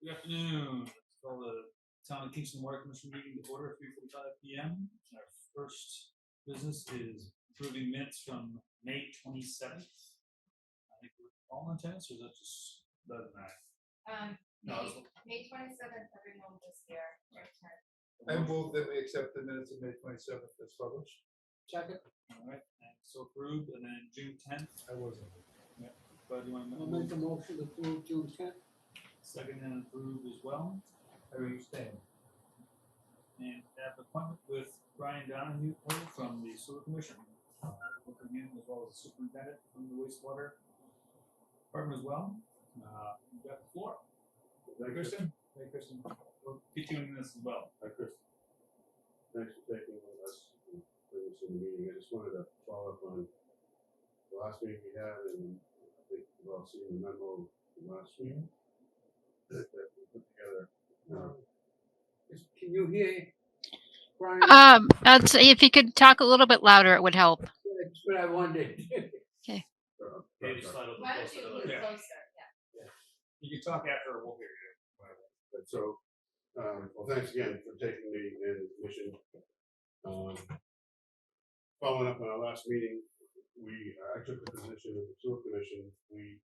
Good afternoon. Let's call the Town of Kingston Water Commission meeting to order at 3:45 p.m. Our first business is approving minutes from May 27th. I think we're all in attendance, or is that just doesn't matter? May 27th, everyone was here. I move that we accept the minutes of May 27th as published. Second. All right, and so approved. And then June 10th. I wasn't. Yeah. But you want to I'll make a motion to approve June 10th. second and approved as well. I abstain. And have an appointment with Brian Donahue from the Sewer Commission. Looking in as well as the superintendent from the wastewater department as well. You've got the floor. Hey, Kristen. Hey, Kristen. We'll get you in this as well. Hi, Chris. Thanks for taking us for this meeting. I just wanted to follow up on the last meeting we had, and I think you've all seen the memo from last meeting that we put together. Can you hear Brian? If you could talk a little bit louder, it would help. That's what I wanted. Maybe slide a little Why don't closer you to move the closer? Yeah. You can talk after, we'll hear you. But so, well, thanks again for taking me and the commission. Following up on our last meeting, I took the position of the sewer commission. We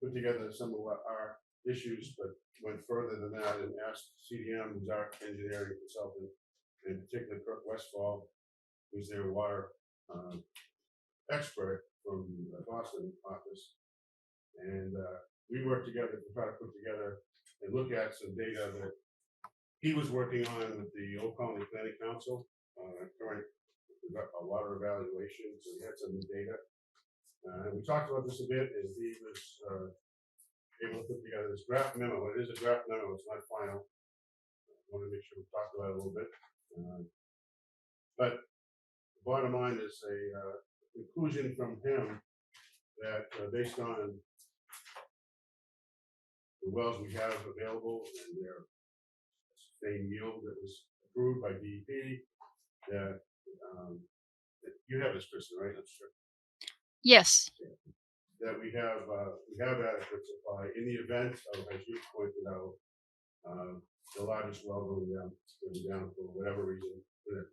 put together some of our issues, but went further than that and asked CDM, who's our engineering consultant, in particular Kirk Westfall, who's their water expert from the Boston office. And we worked together to try to put together and look at some data that he was working on with the Old Colony Planning Council, current water evaluation, so we had some new data. We talked about this a bit, and he was able to put together this draft memo. It is a draft memo, it's not final. I want to make sure we talk about it a little bit. But the bottom line is a conclusion from him that based on the wells we have available and their sustained yield that was approved by DEP, that you have this, Kristen, right? I'm sure. Yes. That we have adequate supply in the event of, as you pointed out, the largest well going down for whatever reason, in an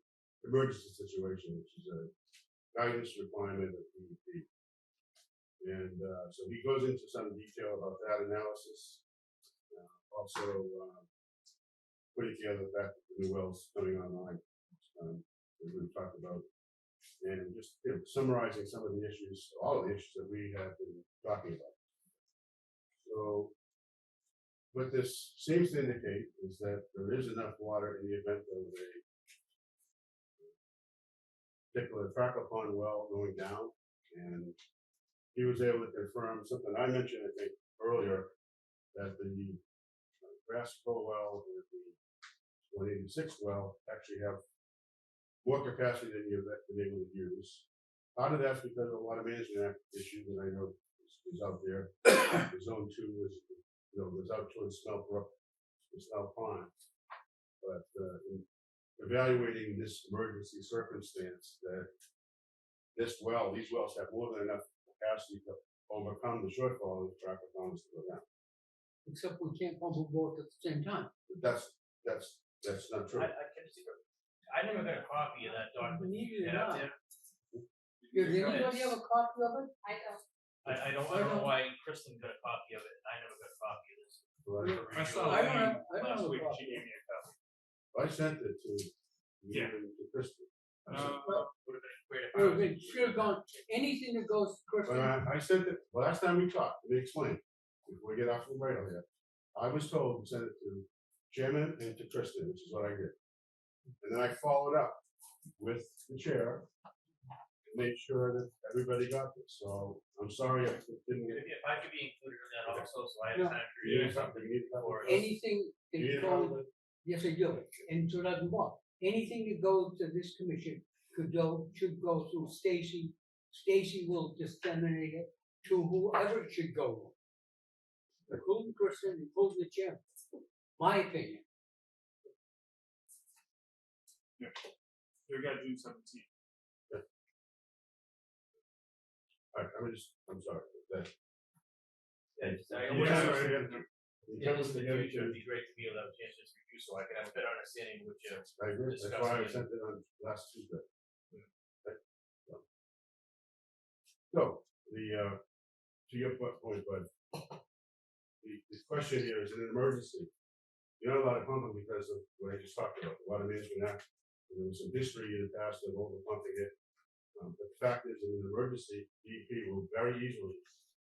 emergency situation, which is a guidance requirement of DEP. And so he goes into some detail about that analysis. Also putting together the fact that the new wells coming online that we talked about, and just summarizing some of the issues, all of the issues that we have been talking about. So what this seems to indicate is that there is enough water in the event of a particular Crackle Pond well going down, and he was able to confirm something I mentioned, I think, earlier, that the Grassco well and the 186 well actually have more capacity than you've been able to use. Part of that's because of a water management issue that I know is out there. The zone 2 was out towards Snell Brook, Snell Pond. But in evaluating this emergency circumstance, that these wells have more than enough capacity to overcome the shortfall of the traffic ponds to go down. Except we can't pump them both at the same time. But that's not true. I never got a copy of that document. Neither did Yeah, I. yeah. Does anybody have a copy of it? I don't. I don't know why Kristen got a copy of it, and I never got a copy of this. Right. I saw I don't have last a week, copy. she gave me a copy. I sent it to you Yeah. and to Kristen. Would have been great if I Well, was. it should have gone, anything that goes to But Kristen. I sent it, last time we talked, let me explain, before we get off the radar here. I was told to send it to Chairman and to Kristen, which is what I did. And then I followed up with the chair to make sure that everybody got this. So I'm sorry I didn't get it. If I could be included in that also, so I have No. time to You read need it. something, you need something. Or- Anything You need that a copy of goes, it? yes, I do, and 2001. Anything that goes to this commission should go through Stacy. Stacy will disseminate it to whoever it should go. Including Kristen, including the chairman. My opinion. We got June 17th. I'm sorry. That, Yeah, just- I Yeah, always- sorry. In Yeah, terms just of in the the other future, it'd two, be great to be able to have a chance to review, so I can have a better understanding of what you. I agree, that's why I sent it on last Tuesday. Okay, so, to your point, Bud, the question here is in an emergency, you're not allowed to pump it because of what I just talked about, the Water Management Act. There was some history in the past of over pumping it. But the fact is, in an emergency, DEP will very easily,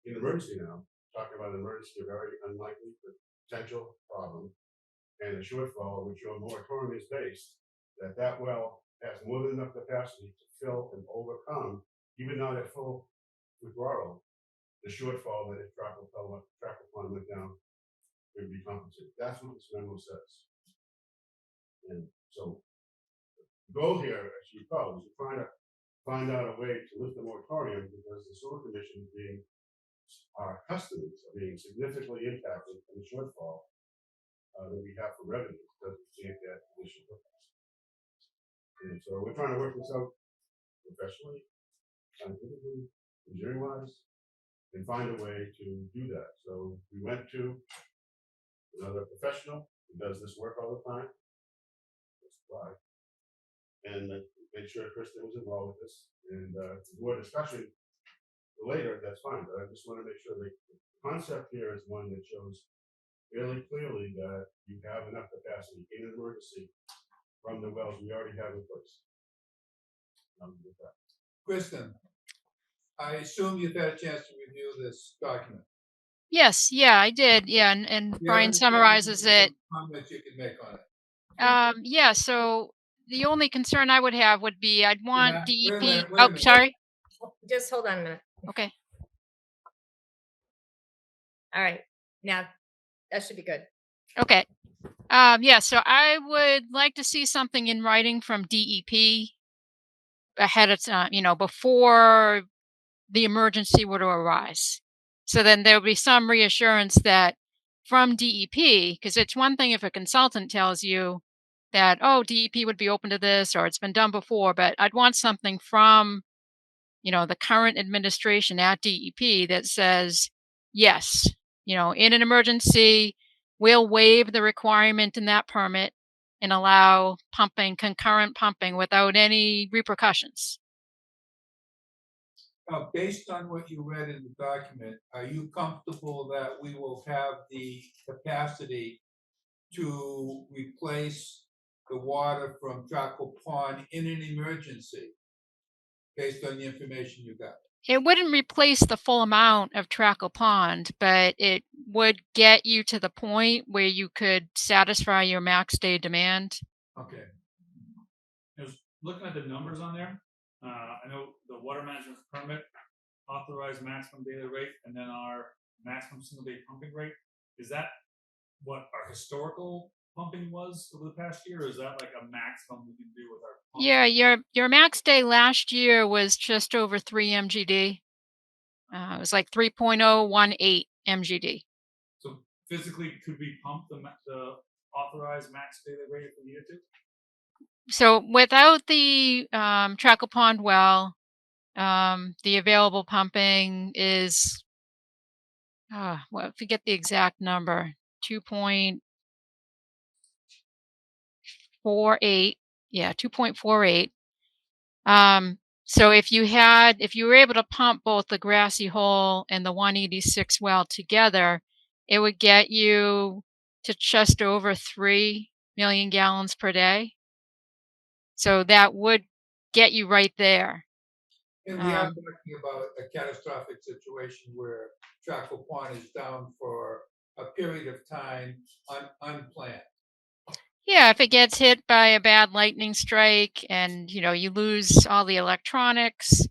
in an emergency now, talking about an emergency, a very unlikely potential problem, and a shortfall, which your moratorium is based, that well has more than enough capacity to fill and overcome, even not at full withdrawal, the shortfall that if Trackle Pond went down, would be compensated. That's what this memo says. And so the goal here, as you recall, is to try to find out a way to lift the moratorium because the sewer commission being our customers are being significantly impacted from the shortfall that we have for revenue because we can't get additional capacity. And so we're trying to work this out professionally, scientifically, engineering wise, and find a way to do that. So we went to another professional who does this work all the time. That's why. And made sure Kristen was involved with this. And more discussion later, that's fine. But I just want to make sure that the concept here is one that shows fairly clearly that you have enough capacity in an emergency from the wells we already have in place. With that. Kristen, I assume you've had a chance to review this document. Yes, yeah, I did. Yeah, and Do you have Brian any summarizes it. comments you can make on it? Yeah, so the only concern I would have would be I'd want Yeah, DEP. wait a Oh, minute. sorry. Just hold on a minute. Okay. All right, now, that should be good. Okay. Yeah, so I would like to see something in writing from DEP ahead of time, before the emergency were to arise. So then there would be some reassurance that from DEP, because it's one thing if a consultant tells you that, oh, DEP would be open to this or it's been done before, but I'd want something from, the current administration at DEP that says, yes, in an emergency, we'll waive the requirement in that permit and allow concurrent pumping without any repercussions. Based on what you read in the document, are you comfortable that we will have the capacity to replace the water from Trackle Pond in an emergency? Based on the information you got. It wouldn't replace the full amount of Trackle Pond, but it would get you to the point where you could satisfy your max day demand. Okay. Just looking at the numbers on there, I know the water management permit authorized maximum daily rate, and then our maximum single day pumping rate. Is that what our historical pumping was over the past year, or is that like a maximum we can do with our pump? Yeah, your max day last year was just over 3 MGD. It was like 3.018 MGD. So physically, could we pump the authorized max daily rate if we needed to? So without the Trackle Pond well, the available pumping is, well, forget the exact number, 2.48. Yeah, 2.48. So if you were able to pump both the Grassy Hole and the 186 well together, it would get you to just over 3 million gallons per day. So that would get you right there. And we are talking about a catastrophic situation where Trackle Pond is down for a period of time unplanned. Yeah, if it gets hit by a bad lightning strike and you lose all the electronics,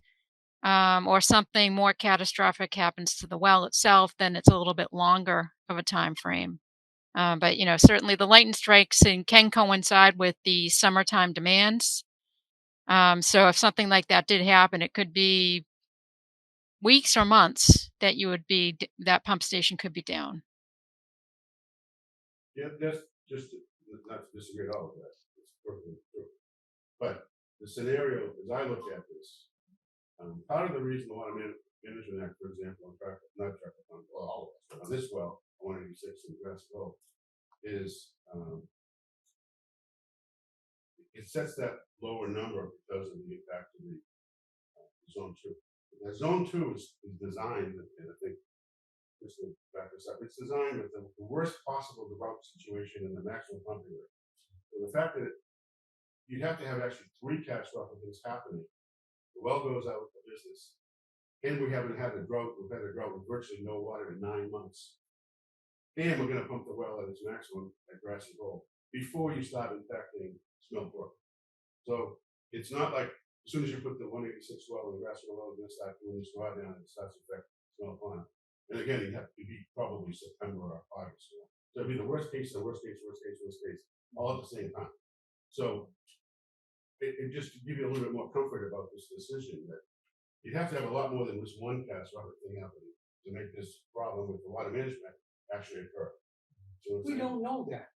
or something more catastrophic happens to the well itself, then it's a little bit longer of a time frame. But certainly the lightning strikes can coincide with the summertime demands. So if something like that did happen, it could be weeks or months that that pump station could be down. Yeah, just not to disagree at all with that. It's perfectly true. But the scenario, as I look at this, part of the reason the Water Management Act, for example, on this well, 186 in Grass Road is, it sets that lower number because of the impact of the zone 2. Now, zone 2 is designed, and I think this will back us up, it's designed with the worst possible drought situation and the maximum pumping rate. So the fact that you'd have to have actually 3 catastrophic things happening. The well goes out of business. And we haven't had a drought, we've had a drought with virtually no water in 9 months. And we're gonna pump the well at its maximum at Grassy Hole before you start impacting Snow Brook. So it's not like as soon as you put the 186 well in Grassy Hole, it's gonna start doing this drawdown and it starts to affect Snow Pond. And again, you have to be probably September or August. So it'd be the worst case, all at the same time. So it just to give you a little bit more comfort about this decision that you'd have to have a lot more than this one catastrophic thing happening to make this problem with the water management actually occur. So We don't know that.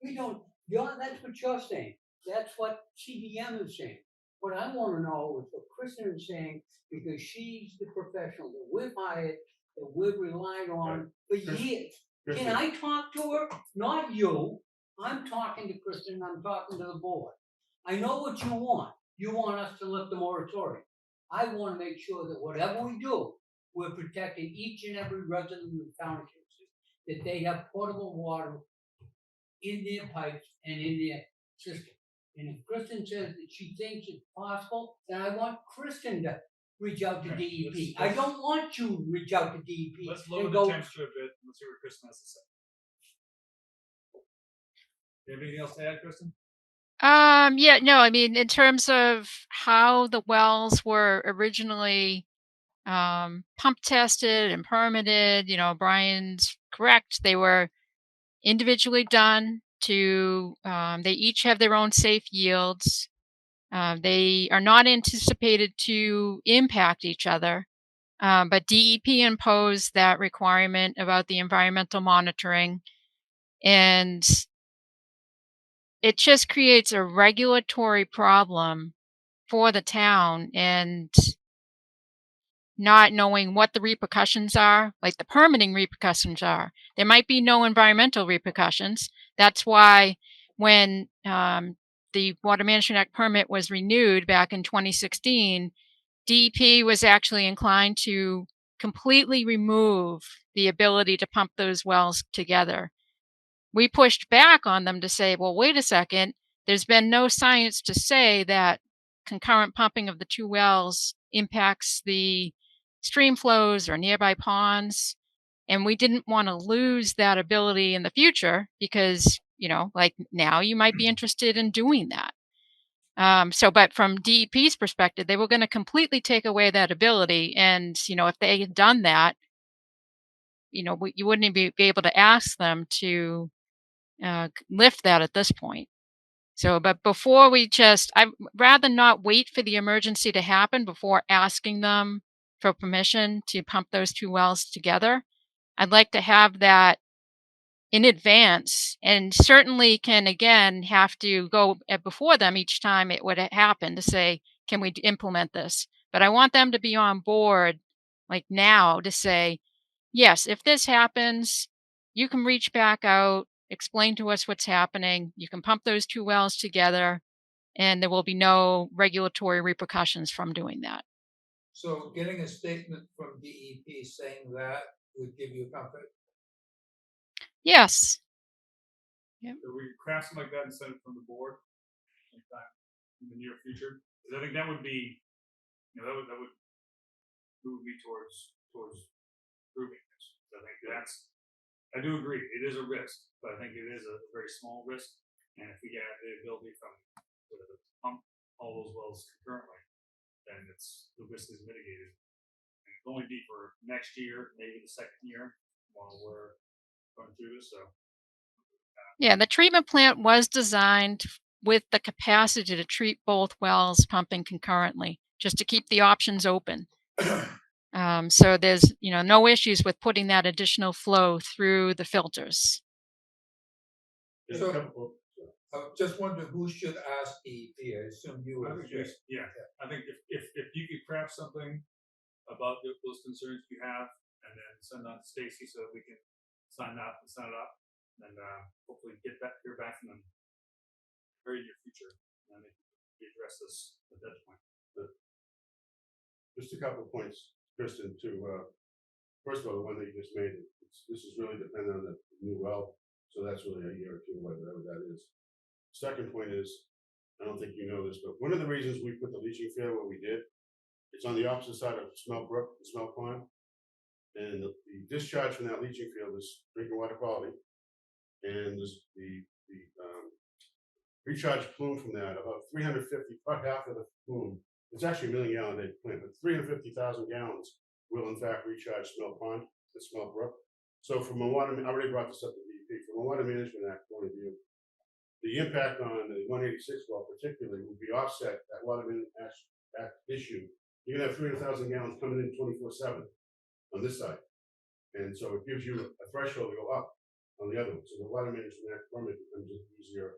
We don't, that's what you're saying. That's what CDM is saying. What I wanna know is what Kristen is saying, because she's the professional that we've hired, that we've relied on for years. Can I talk to her? Not you. I'm talking to Kristen, I'm talking to the board. I know what you want. You want us to lift the moratorium. I wanna make sure that whatever we do, we're protecting each and every resident of the town of Kingston, that they have potable water in their pipes and in their system. And if Kristen says that she thinks it's possible, then I want Kristen to reach out to Right, DEP. let's- I don't want you to reach out to DEP Let's lower and the go. temperature a bit. Let's see what Kristen has to say. You have anything else to add, Kristen? Yeah, no, I mean, in terms of how the wells were originally pump tested and permitted, Brian's correct. They were individually done they each have their own safe yields. They are not anticipated to impact each other. But DEP imposed that requirement about the environmental monitoring. And it just creates a regulatory problem for the town and not knowing what the repercussions are, like the permitting repercussions are. There might be no environmental repercussions. That's why when the Water Management Act permit was renewed back in 2016, DEP was actually inclined to completely remove the ability to pump those wells together. We pushed back on them to say, well, wait a second, there's been no science to say that concurrent pumping of the 2 wells impacts the stream flows or nearby ponds. And we didn't want to lose that ability in the future because, like now you might be interested in doing that. But from DEP's perspective, they were going to completely take away that ability. And, if they had done that, you wouldn't be able to ask them to lift that at this point. So, but before I'd rather not wait for the emergency to happen before asking them for permission to pump those 2 wells together. I'd like to have that in advance, and certainly can again have to go before them each time it would happen to say, can we implement this? But I want them to be on board like now to say, yes, if this happens, you can reach back out, explain to us what's happening. You can pump those 2 wells together, and there will be no regulatory repercussions from doing that. So getting a statement from DEP saying that would give you comfort? Yes. So we craft something like that and send it from the board sometime in the near future. Because I think that would be, that would move me towards proving this. I think I do agree, it is a risk, but I think it is a very small risk. And if we get the ability to pump all those wells concurrently, then the risk is mitigated. And it'll only be for next year, maybe the second year while we're going through this. So Yeah, the treatment plant was designed with the capacity to treat both wells pumping concurrently, just to keep the options open. So there's no issues with putting that additional flow through the filters. So, I just wonder who should ask DEP. I assume you I would. think I think if you could craft something about those concerns you have, and then send on to Stacy so that we can sign up and set it up, and hopefully hear back from them very near future, and then we address this at that point. Just a couple of points, Kristen, to, first of all, the one that you just made, this is really dependent on the new well, so that's really a year or two, whatever that is. Second point is, I don't think you know this, but one of the reasons we put the leaching field where we did, it's on the opposite side of Smell Brook, the Smell Pond. And the discharge from that leaching field is drinking water quality. And the recharge plume from that, about 350, about half of the plume, it's actually a 1 million gallon a day plant, but 350,000 gallons will in fact recharge Smell Pond and Smell Brook. So from a water, I already brought this up to DEP, from a Water Management Act point of view, the impact on the 186 well particularly will be offset, that Water Management Act issue. You're gonna have 300,000 gallons coming in 24/7 on this side. And so it gives you a threshold to go up on the other one. So the Water Management Act permit becomes easier.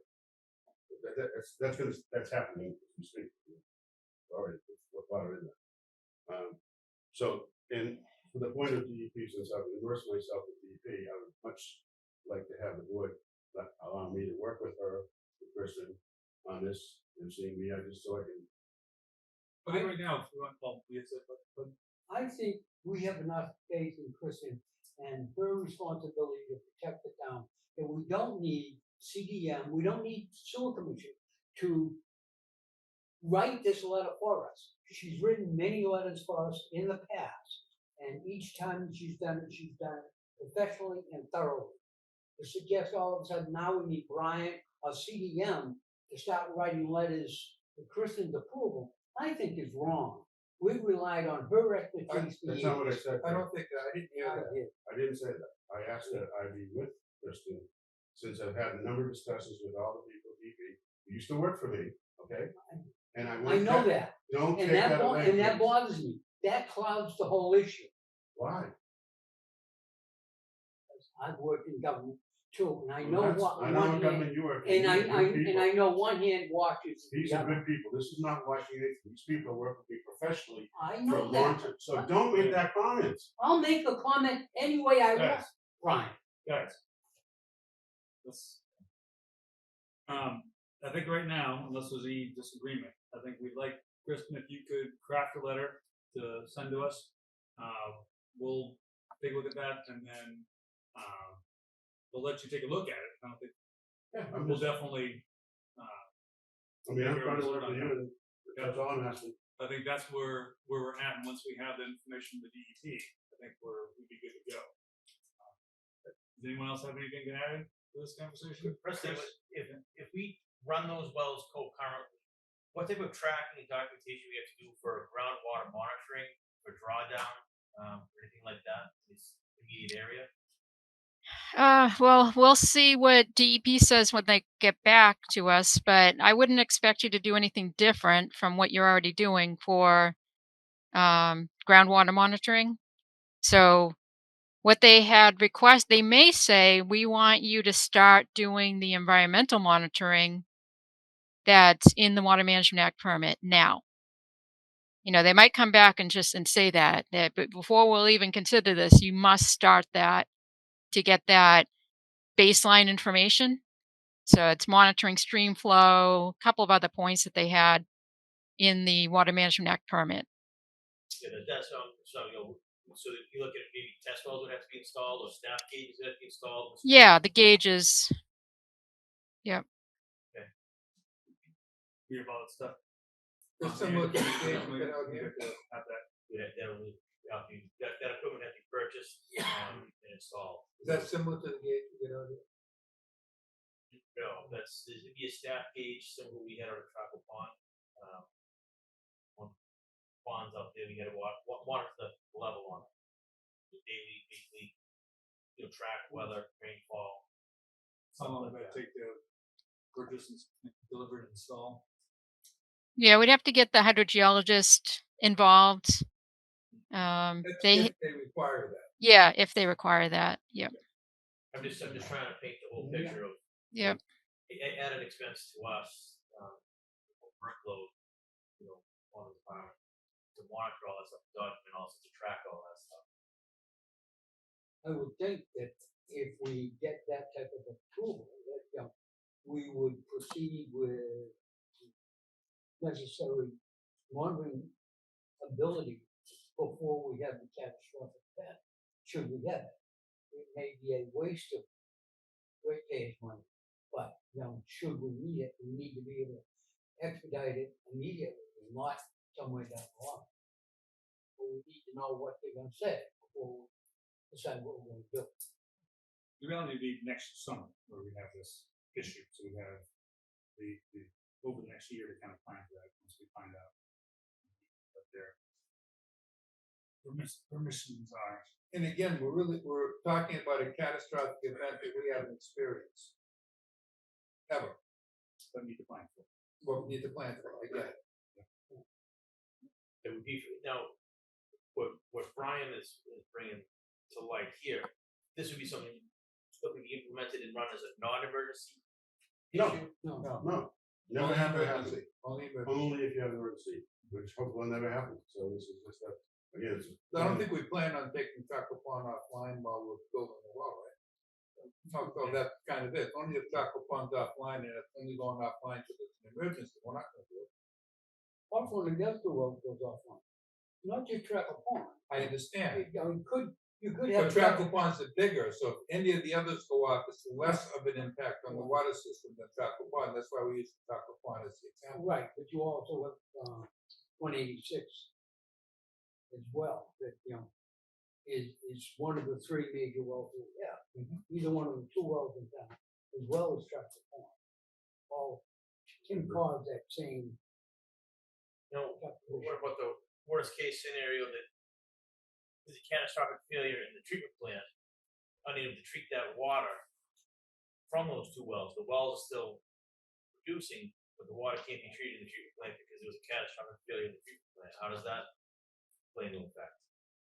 That's happening as we speak. Already with water in there. So, and for the point of DEP, since I've immersed myself with DEP, I would much like to have the board allow me to work with her, with Kristen, on this, and seeing me, I just so I can. But right now, if we want, well, we said, but I think we have enough faith in Kristen and her responsibility to protect the town, that we don't need CDM, we don't need sewer commission to write this letter for us. She's written many letters for us in the past, and each time she's done it professionally and thoroughly. To suggest all of a sudden now we need Brian or CDM to start writing letters for Kristen's approval, I think is wrong. We've relied on her expertise for That's not what I years. said. I don't think, I didn't hear I that. did. I didn't say that. I asked that I be with Kristen, since I've had a number of discussions with all the people at DEP who used to work for me, okay? And I know that, Don't and take that away. and that please. bothers me. That clouds the whole issue. Why? I've worked in government too, and I know Well, that's- what I know one what hand, government you work in. and These are good people. I know one hand washes These the are other. good people. This is not watching it. These people work with me professionally I for a know long that. time. So don't make that comment. I'll make a comment any way I want, Guys. Brian. guys, let's. I think right now, unless there's any disagreement, I think we'd like Kristen, if you could craft a letter to send to us. We'll take a look at that, and then we'll let you take a look at it. I don't think Yeah, we'll definitely. I mean, I'm trying to work with you, and that's all I'm asking. I think that's where we're at, and once we have the information from the DEP, I think we'd be good to go. Does anyone else have anything to add to this conversation? Presley, if we run those wells concurrently, what type of tracking and documentation we have to do for groundwater monitoring, for drawdown, or anything like that in this immediate area? Well, we'll see what DEP says when they get back to us, but I wouldn't expect you to do anything different from what you're already doing for groundwater monitoring. So what they had they may say, we want you to start doing the environmental monitoring that's in the Water Management Act permit now. You know, they might come back and say that, but before we'll even consider this, you must start that to get that baseline information. So it's monitoring stream flow, a couple of other points that they had in the Water Management Act permit. Yeah, that's so you look at maybe test wells would have to be installed, or snap gauges that have to be installed. Yeah, the gauges. Yep. Hear about stuff. It's similar to the gauge we got out here. Have that. Yeah, that equipment has to be purchased and installed. Is that similar to the gauge we got out here? No, there's gonna be a staff gauge similar we had on a Trackle Pond. One ponds up there, we gotta monitor the level on it. Daily, weekly, track weather, rainfall. How long Something would like it that. take to purchase and deliver and install? Yeah, we'd have to get the hydrogeologist involved. If They they require that. Yeah, if they require that. Yep. I'm just trying to paint the whole picture of Yep. added expense to us, workload, on the department to monitor all that stuff, document all this, to track all that stuff. I would think that if we get that type of approval, that, we would proceed with necessary monitoring ability before we have the catastrophic event, should we have it. It may be a waste of ratepayers' money, but, should we need it, we need to be able to expedite it immediately, and not somewhere down the line. But we need to know what they're gonna say before we decide what we're gonna do. The reality would be next summer where we have this issue, so we have the over the next year to kind of plan for that once we find out what their permissions are. And again, we're talking about a catastrophic event that we haven't experienced. Ever. But need to plan for. Well, we need to plan for, I get it. It would be, now, what Brian is bringing to light here, this would be something that would be implemented and run as a non-emergency No. issue? No, No, never Only have to happen. emergency, only emergency. Only if you have an emergency, which hopefully will never happen. So this is just that, again, it's. I don't think we plan on taking Chaco Pond offline while we're building the well, right? So that's kind of it, only if Chaco Pond's offline, and it's only going offline because it's an emergency, we're not gonna do it. Hawthorne Industrial Well goes offline, not just Tracker Pond. I understand, You could but have. Chaco Ponds are bigger, so if any of the others go off, it's less of an impact on the water system than Chaco Pond, that's why we use Chaco Pond as the example. Right, but you also have, 186 as well, that, is one of the three major wells that we have. Either one of the two wells in town, as well as Tracker Pond. All can cause that same. What about the worst case scenario that is a catastrophic failure in the treatment plant, unable to treat that water from those two wells? The wells are still producing, but the water can't be treated in the treatment plant because there was a catastrophic failure in the treatment plant. How does that play into effect?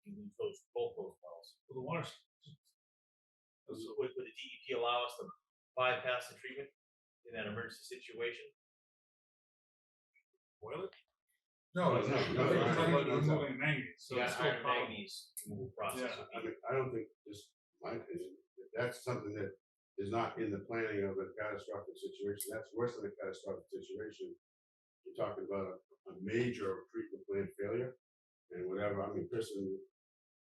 You lose both those wells. For the water. Would the DEP allow us to bypass the treatment in that emergency situation? Boil it? No, No, It's no, like no, removing manganese, so Yeah, it's still iron problem. manganese removal process. Yeah, I mean, I don't think, just my opinion, that's something that is not in the planning of a catastrophic situation. That's worse than a catastrophic situation. You're talking about a major treatment plant failure and whatever. I mean, Kristen,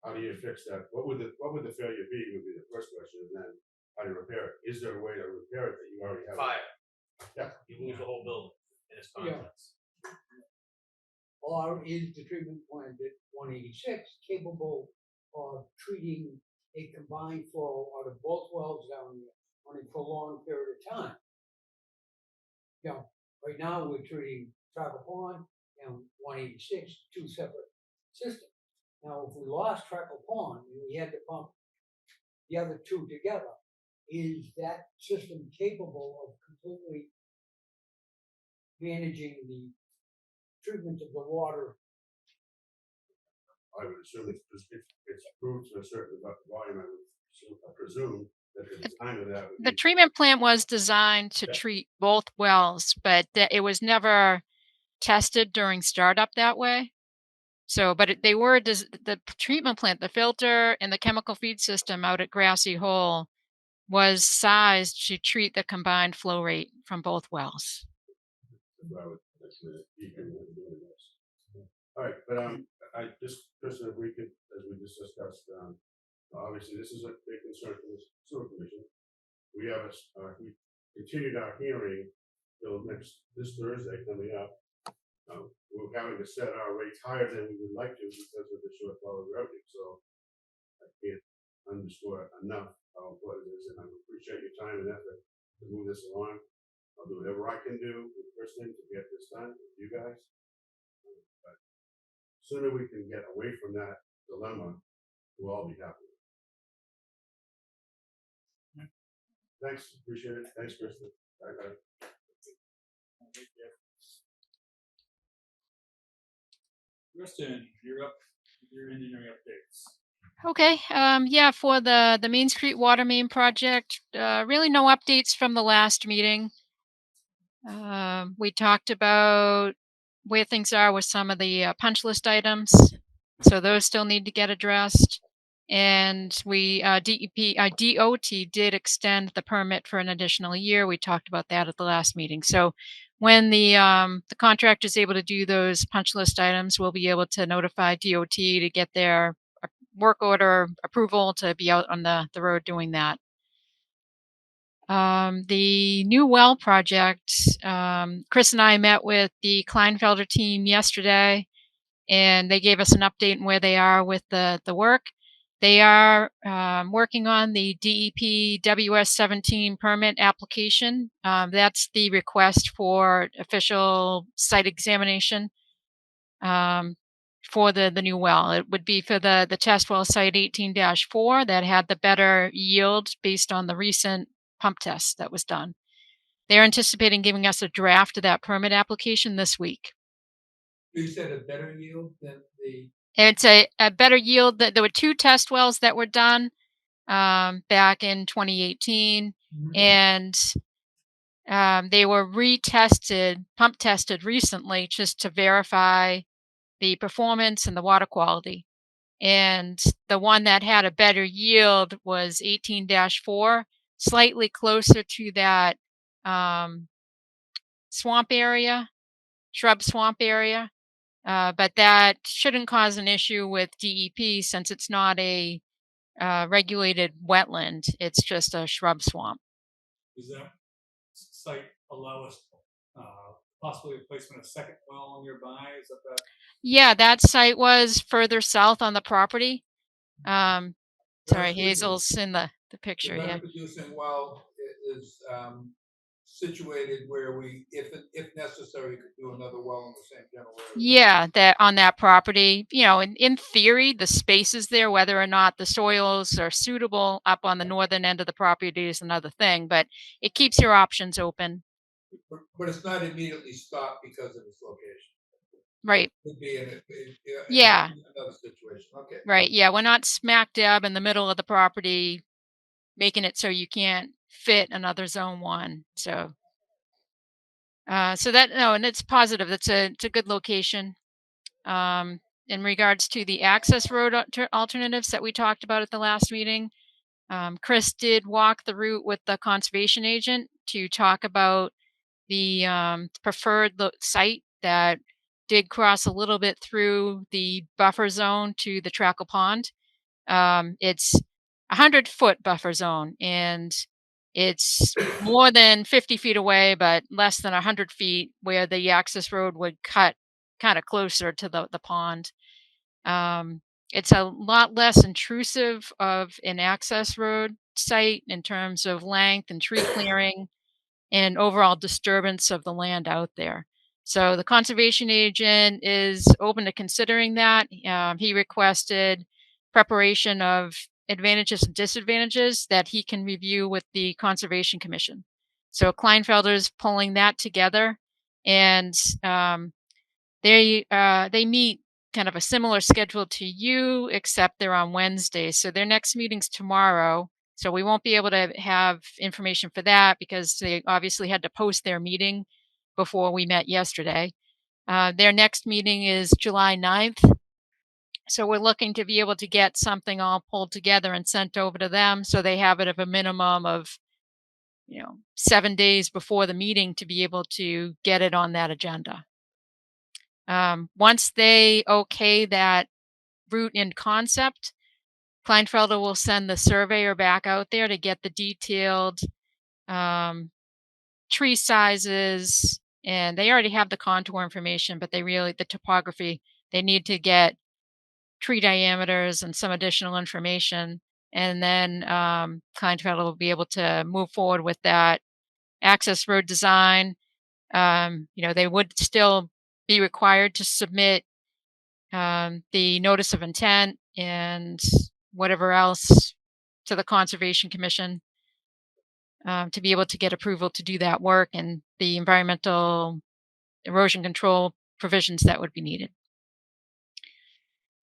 how do you fix that? What would the failure be? Would be the first question, and then how do you repair it? Is there a way to repair it that you already have? Fire. Yeah. You lose the whole building and its Yeah. contents. Or is the treatment plant at 186 capable of treating a combined flow out of both wells down there on a prolonged period of time? Right now we're treating Tracker Pond and 186, two separate systems. Now, if we lost Tracker Pond and we had to pump the other two together, is that system capable of completely managing the treatment of the water? I would assume it's approved to a certain volume. I presume that the design of that would The be. treatment plant was designed to Yeah. treat both wells, but it was never tested during startup that way. So, but the treatment plant, the filter and the chemical feed system out at Grassy Hole was sized to treat the combined flow rate from both wells. I would actually keep in doing this. All right, but I just, Kristen, if we could, as we just discussed, obviously this is a big concern for the sewer commission. We have we continued our hearing till this Thursday coming up. We're having to set our rates higher than we would like to because of the shortfall of revenue. So I can't underscore enough how important it is, and I appreciate your time and effort to move this along. I'll do whatever I can do with Kristen to get this done with you guys. But sooner we can get away from that dilemma, we'll all be happy. Thanks, appreciate it. Thanks, Kristen. Bye. Kristen, you're up. Your engineering updates. Okay. Yeah, for the Main Street water main project, really no updates from the last meeting. We talked about where things are with some of the punch list items, so those still need to get addressed. and we DOT did extend the permit for an additional year. We talked about that at the last meeting. So when the contractor is able to do those punch list items, we'll be able to notify DOT to get their work order approval to be out on the road doing that. The new well project, Chris and I met with the Kleinfelder team yesterday, and they gave us an update on where they are with the work. They are working on the DEP WS17 permit application. That's the request for official site examination for the new well. It would be for the test well site 18-4 that had the better yield based on the recent pump test that was done. They're anticipating giving us a draft of that permit application this week. You said a better yield than the, It's a better yield. There were 2 test wells that were done back in 2018, and they were retested, pump tested recently just to verify the performance and the water quality. And the one that had a better yield was 18-4, slightly closer to that swamp area, shrub swamp area. But that shouldn't cause an issue with DEP since it's not a regulated wetland. It's just a shrub swamp. Does that site allow us possibly the placement of a second well nearby? Is that Yeah, that site was further south on the property. Sorry, That's Hazel's in the the picture. better Yeah. producing well is situated where we, if necessary, could do another well in the same general area. Yeah, that on that property, in theory, the space is there. Whether or not the soils are suitable up on the northern end of the property is another thing, but it keeps your options open. But it's not immediately stopped because of its location. Right. Could be in Yeah. another situation. Okay. Right. Yeah, we're not smack dab in the middle of the property, making it so you can't fit another zone 1. So and it's positive. It's a good location. In regards to the access road alternatives that we talked about at the last meeting, Chris did walk the route with the conservation agent to talk about the preferred site that did cross a little bit through the buffer zone to the Trackle Pond. It's 100-foot buffer zone, and it's more than 50 feet away, but less than 100 feet where the access road would cut kind of closer to the pond. It's a lot less intrusive of an access road site in terms of length and tree clearing and overall disturbance of the land out there. So the conservation agent is open to considering that. He requested preparation of advantages and disadvantages that he can review with the Conservation Commission. So Kleinfelder's pulling that together, and they meet kind of a similar schedule to you, except they're on Wednesdays. So their next meeting's tomorrow. So we won't be able to have information for that because they obviously had to post their meeting before we met yesterday. Their next meeting is July 9th. So we're looking to be able to get something all pulled together and sent over to them so they have it of a minimum of 7 days before the meeting to be able to get it on that agenda. Once they okay that route in concept, Kleinfelder will send the surveyor back out there to get the detailed tree sizes, and they already have the contour information, but the topography, they need to get tree diameters and some additional information. And then Kleinfelder will be able to move forward with that access road design. They would still be required to submit the notice of intent and whatever else to the Conservation Commission to be able to get approval to do that work and the environmental erosion control provisions that would be needed.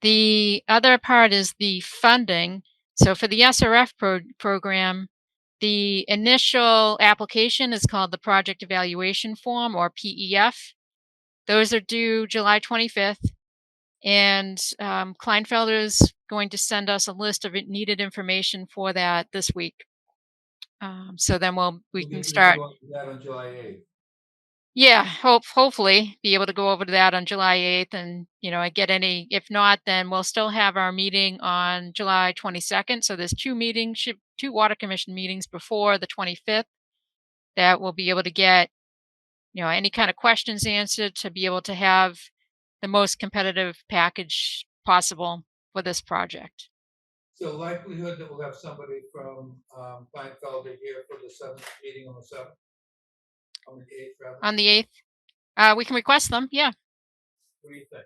The other part is the funding. So for the SRF program, the initial application is called the Project Evaluation Form, or PEF. Those are due July 25th. And Kleinfelder's going to send us a list of needed information for that this week. So then we We'll can get you to start. go up to that on July 8th. Yeah, hopefully be able to go over that on July 8th and, get any, if not, then we'll still have our meeting on July 22nd. So there's two water commission meetings before the 25th that we'll be able to get, any kind of questions answered to be able to have the most competitive package possible for this project. So likelihood that we'll have somebody from Kleinfelder here for the 7th meeting on the 7th? On the 8th, rather. On the 8th, we can request them. Yeah. What do you think?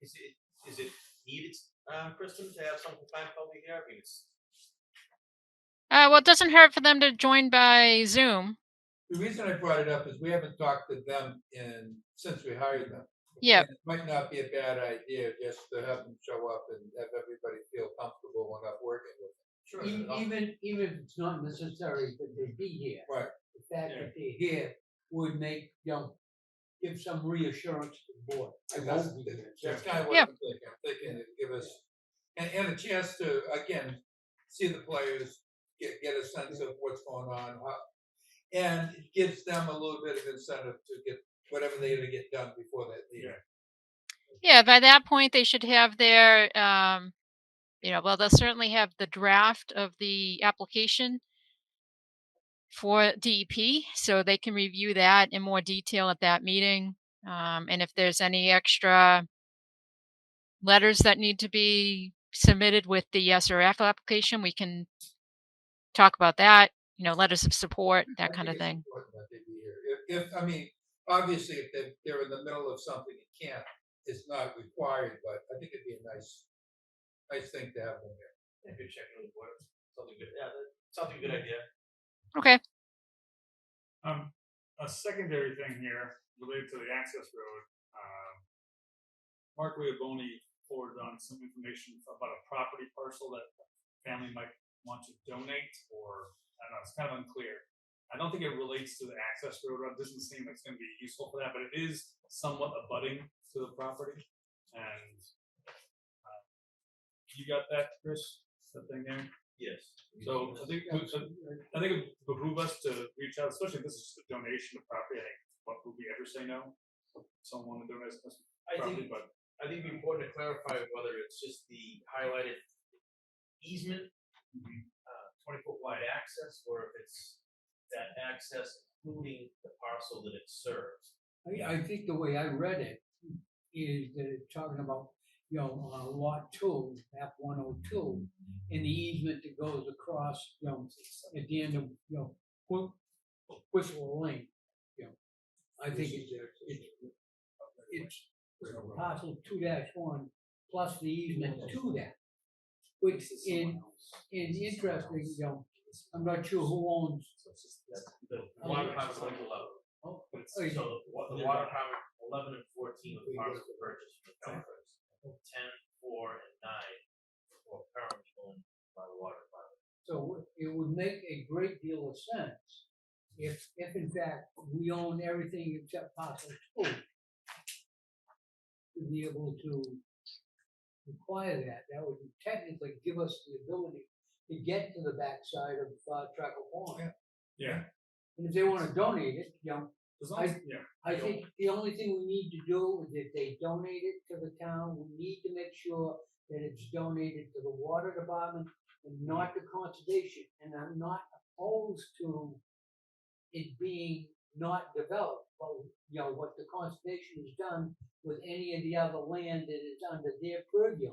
Is it needed, Kristen, to have some time over here? I mean, it's Well, it doesn't hurt for them to join by Zoom. The reason I brought it up is we haven't talked to them since we hired them. Yeah. And it might not be a bad idea just to have them show up and have everybody feel comfortable enough working with them. sure. Even if it's not necessary that they be here. Right. The fact that they're here would make, give some reassurance to the board. I That's won't be here. that's kind of what Yeah. I'm thinking. I'm thinking it'd give us, and a chance to, again, see the players, get a sense of what's going on. And it gives them a little bit of incentive to get whatever they gotta get done before that leave. Yeah, by that point they should have their well, they'll certainly have the draft of the application for DEP, so they can review that in more detail at that meeting. And if there's any extra letters that need to be submitted with the yes or F application, we can talk about that. Letters of support, that kind of thing. Important that they be here. If I mean, obviously, if they're in the middle of something and can't, it's not required, but I think it'd be a nice thing to have them here. Yeah, good check with the board. Something good. Yeah, something good idea. Okay. A secondary thing here related to the access road. Mark Riaboni forwarded on some information about a property parcel that a family might want to donate, or I don't know, it's kind of unclear. I don't think it relates to the access road. It doesn't seem like it's going to be useful for that, but it is somewhat abutting to the property. And you got that, Chris? That thing there? Yes. So I think it behoove us to reach out, especially if this is just a donation of property. I think, what would we ever say no? Someone want to donate this property, but I think it'd be important to clarify whether it's just the highlighted easement, 20-foot wide access, or if it's that access including the parcel that it serves. I think the way I read it is that it's talking about, lot 2, map 102, and the easement that goes across, at the end of, Whistler Lane. I think it's parcel 2-1 plus the easement to that. Which in interesting, I'm not sure who owns. The water department will allow. So the water department 11 and 14 of the parcel purchase from the conference. 10, 4, and 9 are currently owned by the water department. So it would make a great deal of sense if in fact we own everything except parcel 2. To be able to require that would technically give us the ability to get to the backside of Trackle Pond. yeah. And if they want to donate it, As long as, I think the only thing we need to do is if they donate it to the town, we need to make sure that it's donated to the water department and not to conservation. And I'm not opposed to it being not developed, but what the conservation has done with any of the other land that is under their purview,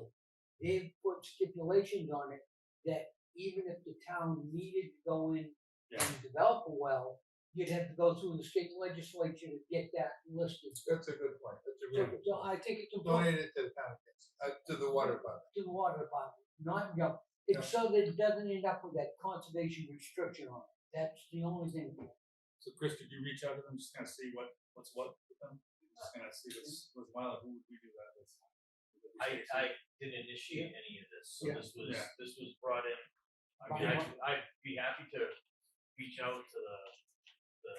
they've put stipulations on it that even if the town needed to go in and develop a well, you'd have to go through the state legislature to get that listed. That's a good point. That's a really good So I think it's important. Donate it to the town, to the water department. To the water department, not, it's so that it doesn't end up with that conservation restriction on it. That's the only thing. So Chris, did you reach out to them, just kind of see what's what with them? Just kind of see what's wild, who would we do that with? I didn't initiate any of this, so Yeah. this was brought in. I mean, I'd be happy to reach out to the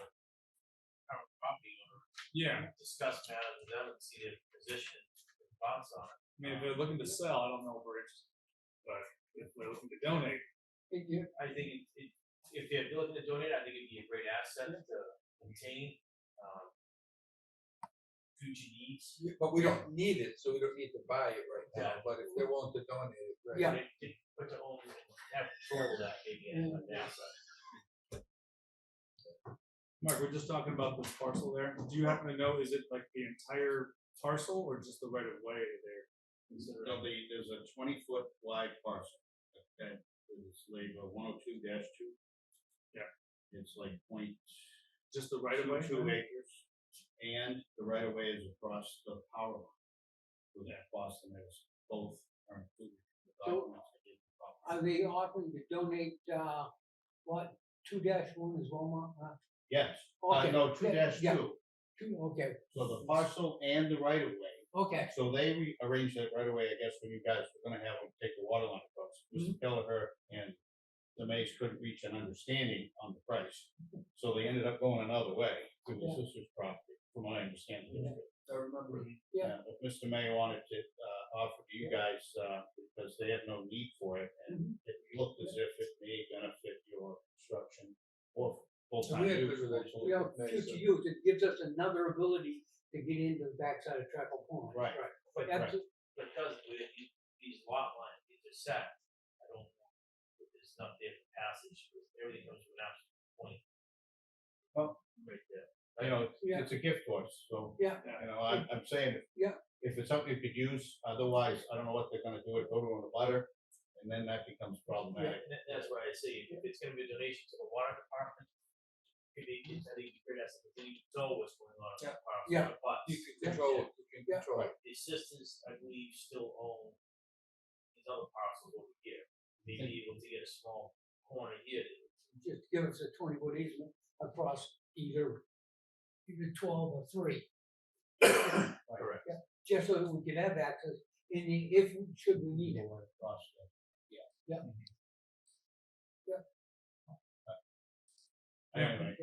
current property owner. Yeah. Discuss matters with them and see their position. thoughts on it. I mean, if they're looking to sell, I don't know if we're interested, but if they're looking to donate, I think if they're looking to donate, I think it'd be a great asset to maintain, future needs. But we don't need it, so we don't need to buy it right now, but if they're willing to donate it, right? Yeah. But to own, have control of that, maybe, an asset. Mark, we're just talking about this parcel there. Do you happen to know, is it like the entire parcel or just the right of way there? There's a 20-foot wide parcel, okay, it's labeled 102-2. Yeah. It's like point Just the right of way? 2 acres, and the right of way is across the power line. With Boston, there's both are included. in the So- documents that give the property. Are they offering to donate, what, 2-1 is Walmart? Yes, Okay. no, 2-2, Yeah. Okay, so the parcel and the right of way. okay, So they arranged that right away, I guess, when you guys were gonna have them take the water line across. Mr. Kelleher and the Mays couldn't reach an understanding on the price. So they ended up going another way to the Yeah. sister's property, from what I understand. Yeah. I remember. Yeah. But Mr. May wanted to, offer to you guys, because they had no need for it, and it looked as if it may benefit your construction or full-time We had use. good relations. you know, future use, it gives us another ability to get into the backside of Trackle Pond. Right. But Absolutely, because these lot lines, these are set, I don't know if there's enough there for passage, because everything comes to an absolute point. Well, Right there. You know, Yeah. it's a gift horse, so. Yeah. You know, I'm saying. Yeah. If it's something you could use, otherwise, I don't know what they're gonna do, go to a butter, and then that becomes problematic. And that's why I say, if it's gonna be a donation to the water department, I think it's great asset, because then you know what's going on in that parcel. Yeah. But You can control it, you can control it. the assistants, I believe, still own these other parcels over here. They be able to get a small corner here. just give us a 20-foot easement across either 12 or 3, Correct. just so that we can have access in the, if, should we need it. Across the- Anyway,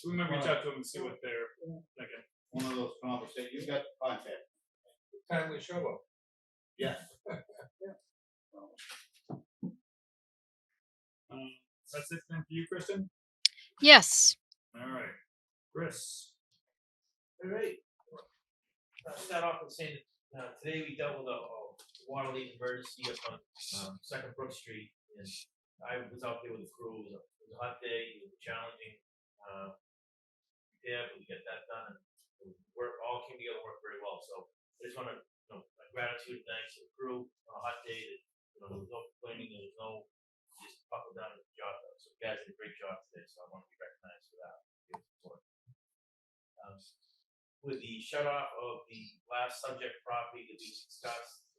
We might reach out to them and see what they're thinking. one of those conversations, you got the contact. Timely show up. Yeah. That's it then for you, Kristen? Yes. All right. Chris? All right. Start off with saying, today we dealt with a water leak emergency up on, Second Brook Street, and I was out there with the crew, it was a hot day, it was challenging, yeah, but we got that done, and all came together, worked very well, so I just wanna, my gratitude and thanks to the crew on a hot day that, there was no complaining, there was no, just buckle down and get the job done, so you guys did a great job today, so I wanna be recognized for that. Give support. With the shut off of the last subject property that we discussed,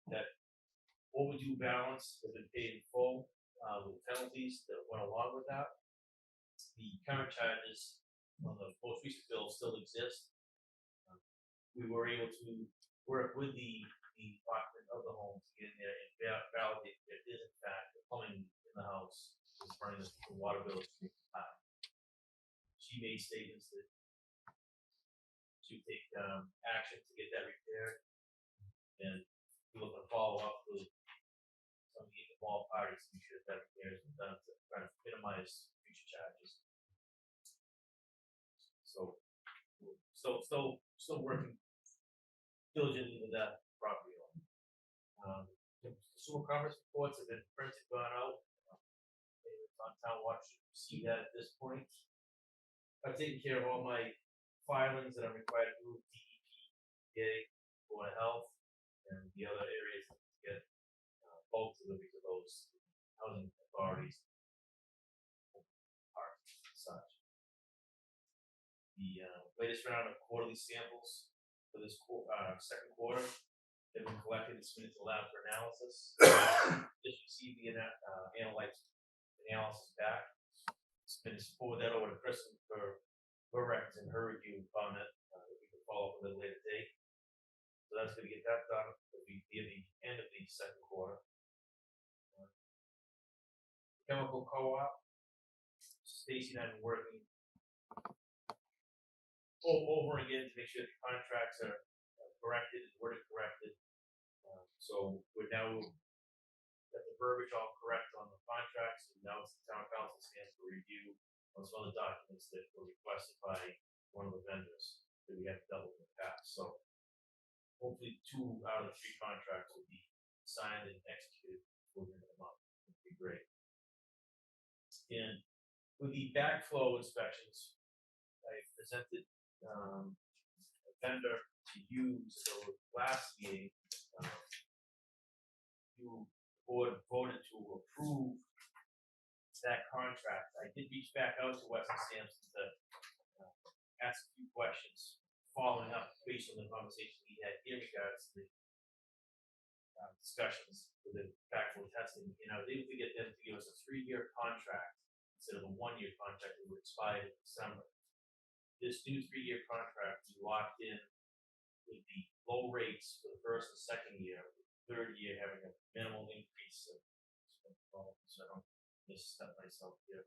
that overdue balance has been paid in full, with penalties that went along with that. The current charges on the most recent bill still exist. We were able to work with the occupant of the home to get in there and validate that it is in fact the plumbing in the house is running the water bill. She made statements that to take action to get that repaired, and we look to follow up with some of the involved parties to make sure that repair has been done to try to minimize future charges. So, still working diligently with that property owner. The sewer conference reports have been printed, gone out. It's on town watch, you can see that at this point. I've taken care of all my filings that I'm required to do with DEP, PA, Board of Health, and the other areas to get bulk delivery to those housing authorities, parks and such. The latest round of quarterly samples for this second quarter have been collected and submitted to the lab for analysis. Just received the analytes analysis back. Forward that over to Kristen for her records and her review and comment. We can follow up with a later date. So that's going to get that done. It'll be near the end of the second quarter. Chemical co-op. Stacy and I have been working over again to make sure the contracts are corrected, worded corrected. So we're now got the verbiage all correct on the contracts, and now it's the town council's hands for review on some other documents that were requested by one of the vendors that we have double in the past. So hopefully 2 out of the 3 contracts will be signed and executed within a month. It'd be great. And with the backflow inspections, I presented a vendor to use. So last meeting, you board voted to approve that contract. I did reach back out to Weston Sampson to ask a few questions, following up based on the conversation we had in regards to the discussions with the backflow testing. You know, they would get them to give us a 3-year contract instead of a 1-year contract that would expire in December. This new 3-year contract, we locked in with the low rates for the first and second year, with the third year having a minimal increase of, so I don't misstep myself here.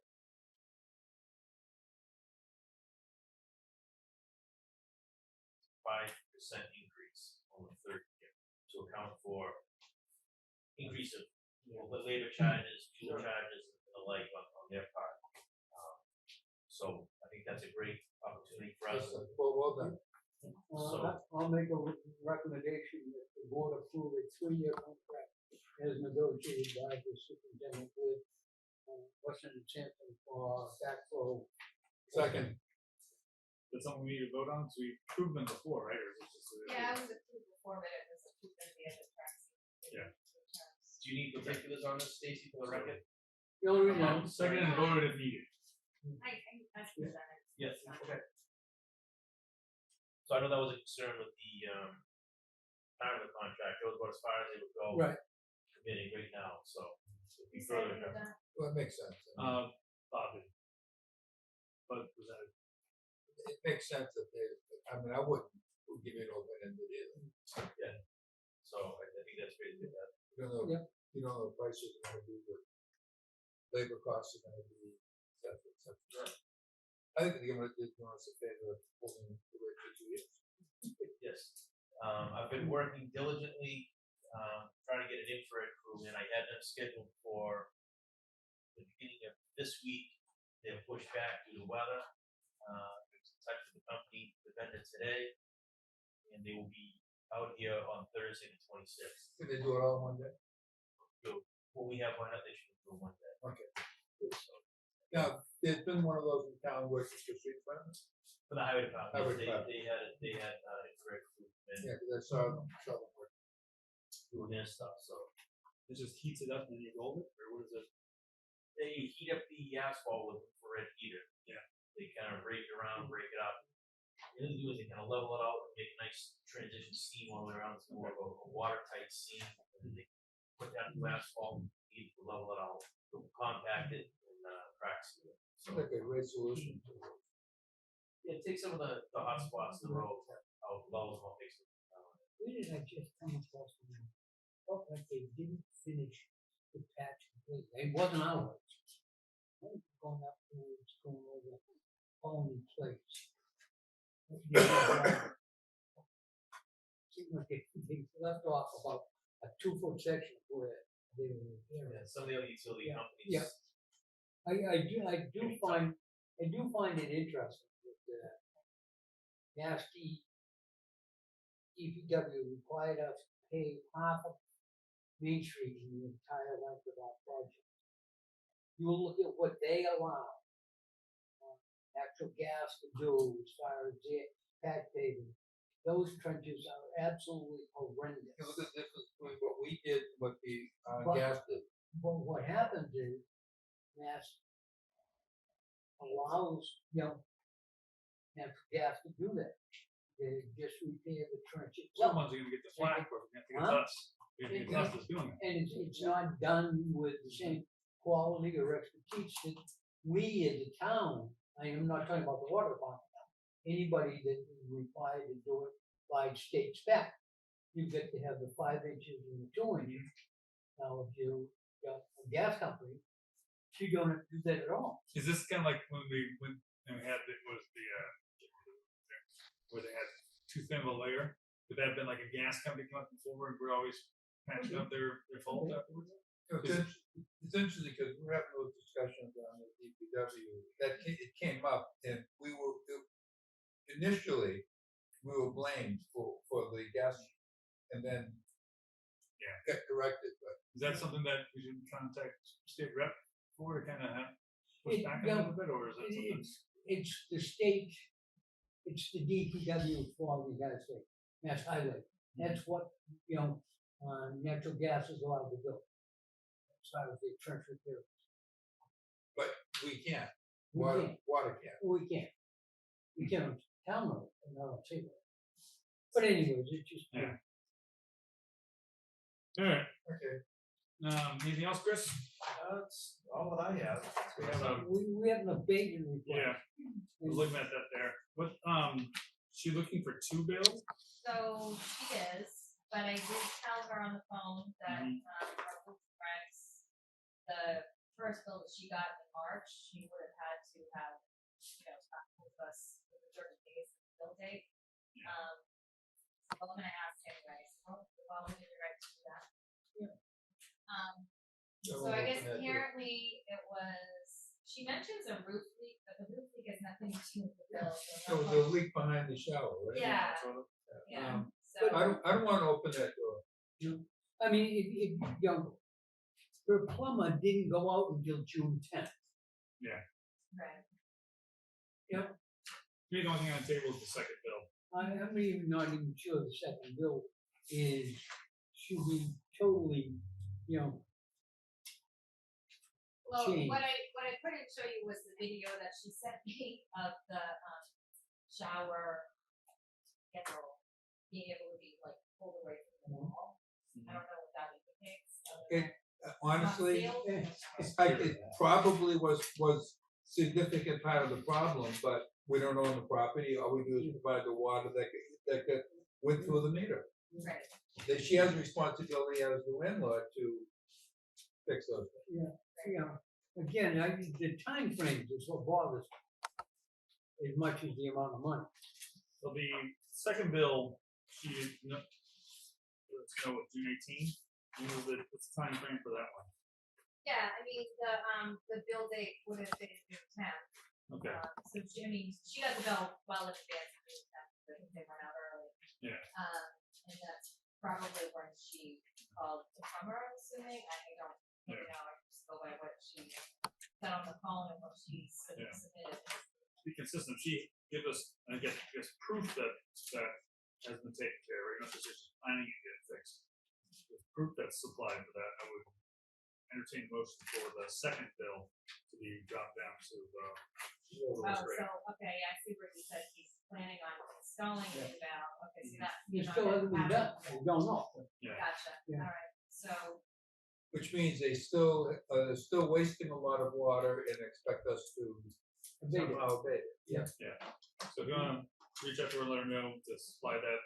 5% increase on the third year to account for increase of labor charges, fuel charges, and the like on their part. So I think that's a great opportunity for us. Well done. I'll make a recommendation that the board approve a 3-year contract as negotiated by the superintendent with Western and Sampson for backflow. Second. That's something we need to vote on, so we approved them before, right? Or is it just Yeah, I was approved before, but it was approved at the other tracks. Yeah. Do you need particulars on this, Stacy, for the record? The only reason, second and voted if needed? I presented. Yes, okay. So I know that was a concern with the time of the contract. It was about as far as they would go. right, Committing right now, so if we further. Well, it makes sense. Bob did. But was that? It makes sense that I wouldn't give it open-ended either. Yeah. So I think that's great to do that. You don't know the prices are gonna be, the labor costs are gonna be, et cetera. I think they're gonna do us a favor of holding the rate for 2 years. Yes. I've been working diligently, trying to get an infrared crew in. I had them scheduled for the beginning of this week. They're pushed back due to weather. I was in touch with the company, the vendor today, and they will be out here on Thursday the 26th. Can they do it all in one day? So when we have one, they should do one day. Okay. Good. Now, there's been one of those in town where it's just street department? For the highway department, Highway they department. had infrared crew and Yeah, because I saw them work. doing their stuff. So It just heats it up and then you roll it, or what is it? they heat up the asphalt with infrared heater. Yeah. They kind of break it around, break it up. What they do is they kind of level it out and make a nice transition steam all the way around. It's more of a watertight steam. And then they put down new asphalt, heat to level it out, compact it, and crack seal it. Seems like a great solution. Yeah, take some of the hot spots in the road out, levels them, fix them. where did I just come across them? Felt like they didn't finish the patch completely. It wasn't ours. I was going up towards going over Colony Place. Seemed like they left off about a 2-foot section where they were repairing. Yeah, some of the other utility Yeah, companies. yeah. I do find it interesting that Mass DPW required us to pay half of Main Street in the entire length of our project. You look at what they allow natural gas to do as far as their patch paving. Those trenches are absolutely horrendous. Look at the difference between what we did, and what the But- gas did. But what happens is, Mass allows, natural gas to do that. They just repair the trench itself. Someone's gonna get the flack, or I think it's Huh? us. I think it's us that's doing it. And it's not done with the same quality or expertise that we as a town, I am not talking about the water department now. Anybody that is required to do it by state spec, you've got to have the 5 inches and the 2 inches. Now, if you got a gas company, you don't have to do that at all. Is this kind of like when we had where they had too thin of a layer? Could that have been like a gas company come up before and we're always patching up their fault afterwards? It's interesting because we're having those discussions on the DPW, it came up and initially, we were blamed for the gas, and then got corrected, but. Is that something that we should contact state rep for to kind of have push It- back a yeah, little bit, or is that something? It's the state, it's the DPW for the United States, Mass Highway. That's what, natural gas is allowed to do. As far as the trench repair. But we can't, We can't. water can't. We can't. We can't tell them, no, say that. But anyways, it's just. Yeah. All right. Okay. Anything else, Chris? That's all that I have. We have a, We have an abatement report. yeah, I was looking at that there. What, she looking for two bills? So she is, but I did tell her on the phone that, our roof regs, the first bill that she got in March, she would have had to have, not with us with a certain days of the bill date. Well, I'm gonna ask anyway, so I'll give you right to do that. So I guess apparently it was, she mentions a roof leak, but the roof leak has nothing to do with the bill. So the leak behind the shower, right? Yeah, yeah, so. I don't wanna open that door. I mean, if her plumber didn't go out until June 10th. Right. The only thing on the table is the second bill. I'm even not even sure the second bill should be totally, Well, change. what I couldn't show you was the video that she sent me of the, shower handle being able to be like pulled away from the wall. I don't know what that indicates. other It- than Honestly, not sealed. it probably was significant part of the problem, but we don't own the property, all we do is provide the water that went through the meter. Right, That she has a responsibility as the landlord to fix those things. Again, the time frames is what bothers me as much as the amount of money. So the second bill, she, let's go with June 18th. What's the time frame for that one? yeah, I mean, the bill date would have been June 10th. Okay. So she got the bill well in advance of June 10th, I think they went out early. Yeah. And that's probably when she called the plumber, I'm assuming, I don't really know, I just go by what she said on the phone and what she submitted. Be consistent. She give us, I guess proof that has been taken care of, right? Not just she's planning to get it fixed. With proof that's supplied for that, I would entertain motion for the second bill to be dropped down to Oh, so, okay, I see where you said he's planning on installing the new valve, okay, so that. It still hasn't been done, we don't know. Yeah. Gotcha, Yeah. alright, so, Which means they still wasting a lot of water and expect us to Abate it. somehow abate it. Yeah. So if you wanna reach out to her, let her know to supply that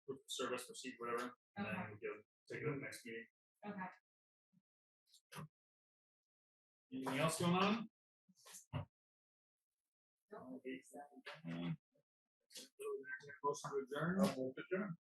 proof of service, receipt, whatever, and then we can take it up next meeting. okay. Anything else going on? Motion to adjourn. I'll move to adjourn.